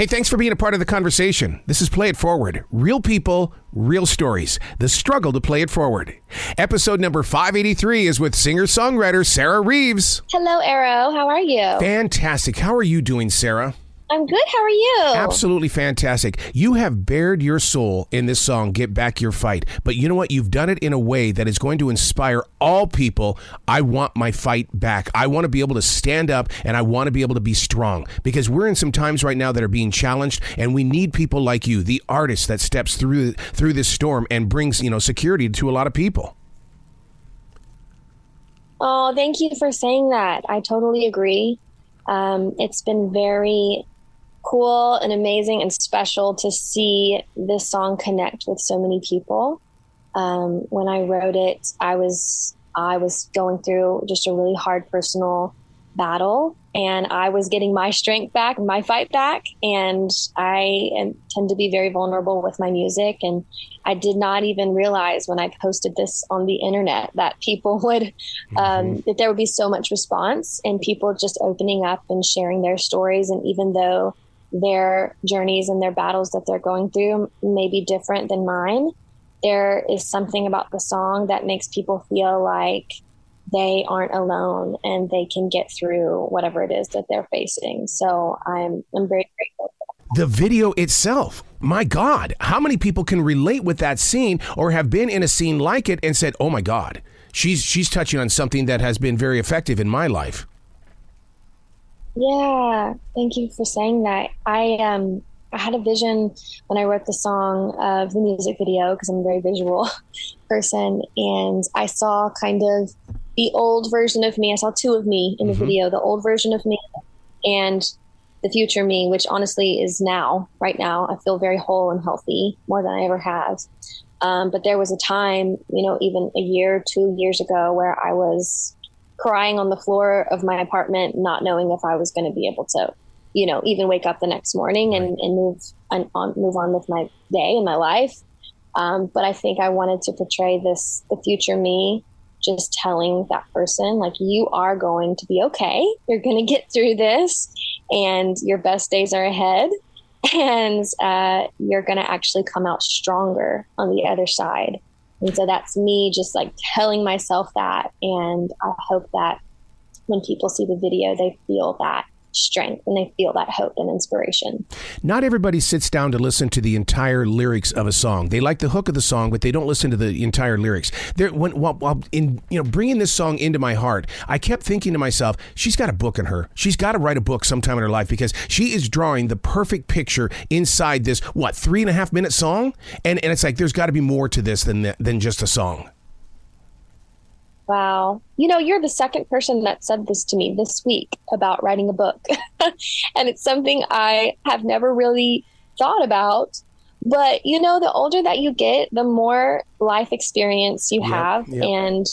Hey, thanks for being a part of the conversation. This is Play It Forward. Real people, real stories. The struggle to play it forward. Episode number 583 is with singer-songwriter Sarah Reeves. Hello, Arrow. How are you? Fantastic. How are you doing, Sarah? I'm good. How are you? Absolutely fantastic. You have bared your soul in this song, Get Back Your Fight. But you know what? You've done it in a way that is going to inspire all people. I want my fight back. I want to be able to stand up, and I want to be able to be strong. Because we're in some times right now that are being challenged, and we need people like you, the artist that steps through this storm and brings, security to a lot of people. Oh, thank you for saying that. I totally agree. It's been very cool and amazing and special to see this song connect with so many people. When I wrote it, I was going through just a really hard personal battle, and I was getting my strength back, my fight back, and I tend to be very vulnerable with my music, and I did not even realize when I posted this on the internet that people would that there would be so much response and people just opening up and sharing their stories. And even though their journeys and their battles that they're going through may be different than mine, there is something about the song that makes people feel like they aren't alone and they can get through whatever it is that they're facing. So I'm very grateful. The video itself, my God, how many people can relate with that scene or have been in a scene like it and said, oh my God, she's touching on something that has been very effective in my life. Yeah, thank you for saying that. I had a vision when I wrote the song of the music video, because I'm a very visual person, and I saw kind of the old version of me. I saw two of me in the video, the old version of me and the future me, which honestly is right now. I feel very whole and healthy, more than I ever have. But there was a time, even a year, 2 years ago, where I was crying on the floor of my apartment, not knowing if I was going to be able to, even wake up the next morning and move on with my day and my life. But I think I wanted to portray the future me, just telling that person, like, you are going to be okay. You're going to get through this, and your best days are ahead. And you're going to actually come out stronger on the other side. And so that's me just like telling myself that. And I hope that when people see the video, they feel that strength and they feel that hope and inspiration. Not everybody sits down to listen to the entire lyrics of a song. They like the hook of the song, but they don't listen to the entire lyrics. While bringing this song into my heart, I kept thinking to myself, she's got a book in her. She's got to write a book sometime in her life, because she is drawing the perfect picture inside this 3.5 minute song, and it's like there's got to be more to this than just a song. Wow. You're the second person that said this to me this week about writing a book. And it's something I have never really thought about. But, the older that you get, the more life experience you have. Yep. And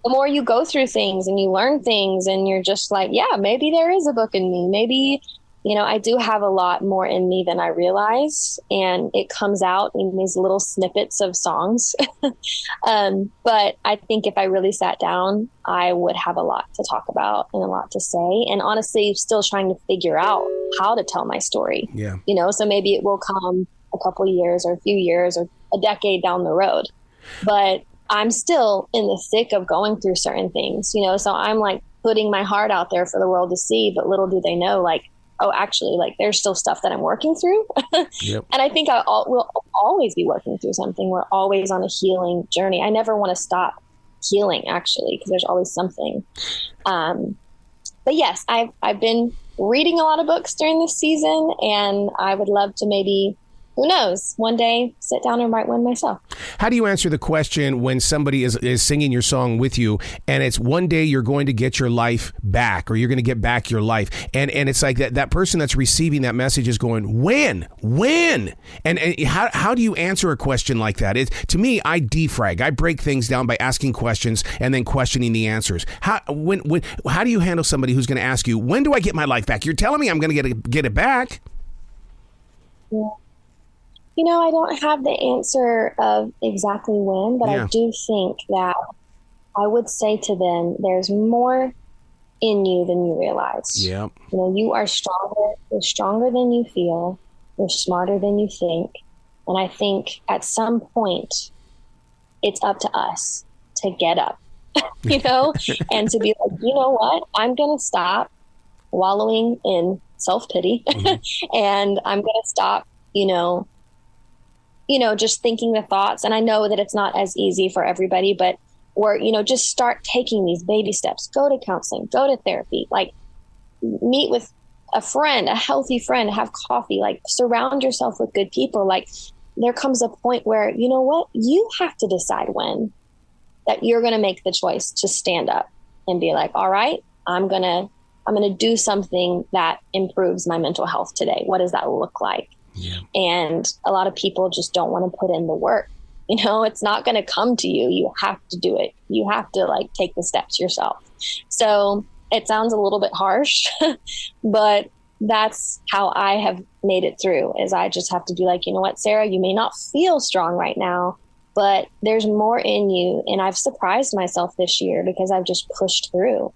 the more you go through things and you learn things, and you're just like, yeah, maybe there is a book in me. Maybe, I do have a lot more in me than I realize, and it comes out in these little snippets of songs. But I think if I really sat down, I would have a lot to talk about and a lot to say, and honestly, still trying to figure out how to tell my story. Yeah. So maybe it will come a couple of years or a few years or a decade down the road, but I'm still in the thick of going through certain things, so I'm like putting my heart out there for the world to see, but little do they know, like, oh, actually, like, there's still stuff that I'm working through. Yep. And I think we'll always be working through something. We're always on a healing journey. I never want to stop healing, actually, because there's always something. But yes, I've been reading a lot of books during this season, and I would love to maybe, who knows, one day sit down and write one myself. How do you answer the question when somebody is singing your song with you, and it's one day you're going to get your life back, or you're going to get back your life, and it's like that person that's receiving that message is going, when? And how do you answer a question like that? To me, I defrag. I break things down by asking questions and then questioning the answers. How do you handle somebody who's going to ask you, when do I get my life back? You're telling me I'm going to get it back. Yeah. I don't have the answer of exactly when, but I do think that I would say to them, there's more in you than you realize. Yeah. You know, you are stronger. You're stronger than you feel. You're smarter than you think. And I think at some point, it's up to us to get up, you know, and to be like, you know what? I'm going to stop wallowing in self-pity and I'm going to stop, just thinking the thoughts. And I know that it's not as easy for everybody, but just start taking these baby steps, go to counseling, go to therapy, like meet with a friend, a healthy friend, have coffee, like surround yourself with good people. Like there comes a point where, you know what, you have to decide when that you're going to make the choice to stand up and be like, all right, I'm going to do something that improves my mental health today. What does that look like? Yeah. And a lot of people just don't want to put in the work. You know, it's not going to come to you. You have to do it. You have to take the steps yourself. So it sounds a little bit harsh, but that's how I have made it through, is I just have to be like, you know what, Sarah, you may not feel strong right now, but there's more in you. And I've surprised myself this year because I've just pushed through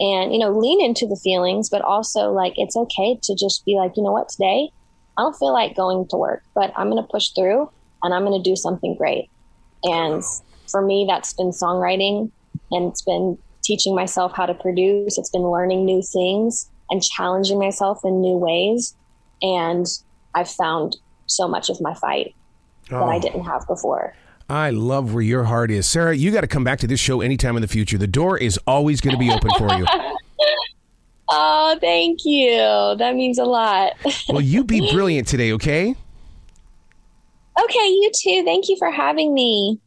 and, lean into the feelings, but also it's okay to just be like, you know what, today I don't feel like going to work, but I'm going to push through and I'm going to do something great. And for me, that's been songwriting, and it's been teaching myself how to produce. It's been learning new things and challenging myself in new ways. And I've found so much of my fight that I didn't have before. I love where your heart is. Sarah, you got to come back to this show anytime in the future. The door is always going to be open for you. Oh, thank you. That means a lot. Well, you be brilliant today, okay? Okay, you too. Thank you for having me.